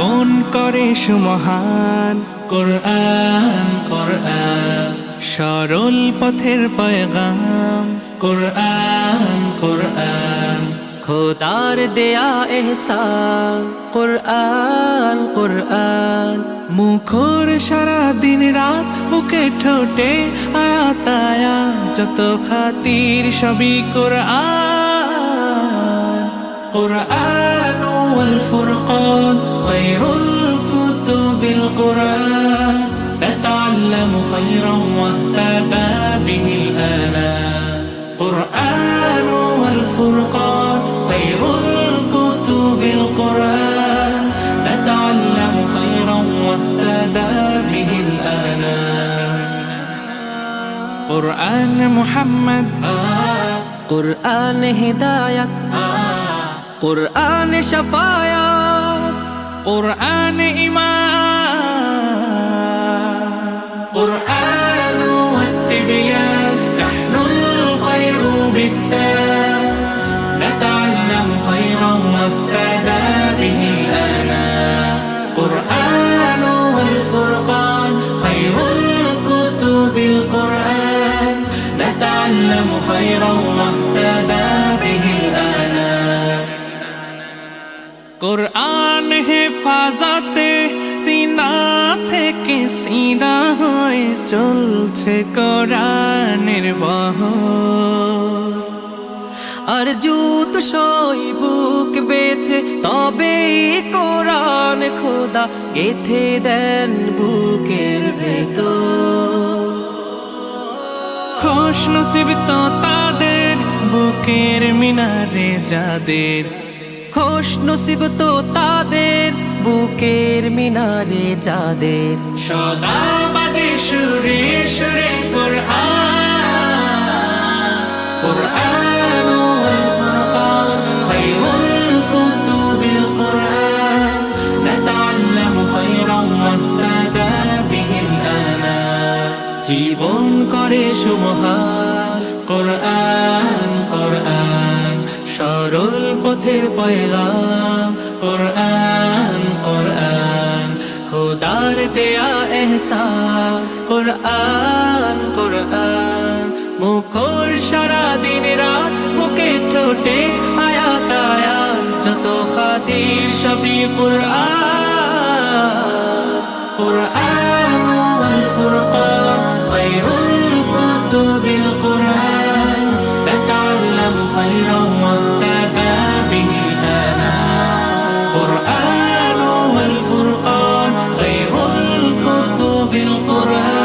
জীবন করে সুমহান। কোরআন কোরআন সরল পথের পয়গাম। কোরআন কোরআন খোদার দেয়া এহসান। কুরআন কুরআন মুখর সারা দিন রাত, বুকে ঠোঁটে আয়াত আয়াত, যত খাতির সবই কোরআন। কোরআন ওয়াল ফুরকান খায়রুল কুতুবিল কুরআন, نتعلم خيرا واهتدى به الآنام. قرآن والفرقان خير الكتب القرآن، نتعلم خيرا واهتدى به الآنام. قرآن محمد কুরআন হিদায়াত কুরআন শাফায়াত قرآن إيمان. قرآن والتبيان نحن الخير بالتام، نتعلم خيرا واهتدى به الآنام. قرآن والفرقان خير الكتب القرآن، نتعلم خيرا واهتدى به الآنام. কোরআন হেফাজতে সিনা থেকে সিনা হয়ে চলছে কোরআনের বহর। আর জুত সই বুক বেছে তবে কোরআন খোদা গেথে দেন বুকের ভেতর। খুশ নসিব তো তাদের বুকের মিনারে যাদের, খুশ নসিব তো তাদের বুকের মিনারে যাদের। সদা বাজে সুরে সুরে কোরআন। কোরআন ওয়াল ফুরকান খায়রুল কুতুবিল কুরআন, نتعلم خيرا واهتدى به الآنام. জীবন করে সুমহান। কোরআন কোরআন সরল পথের পয়গাম। কোরআন কোরআন খোদার দেয়া এহসান। কোরআন কোরআন মুখর সারা দিন রাত, বুকে ঠোঁটে আয়াত আয়াত, যত খাতির সবই কোরআন। কোরআন ওয়াল ফুরকান খায়রুল কুতুবিল কুরআন، نتعلم خيرا واهتدى به الآنام. قرآن والفرقان خير الكتب القرآن،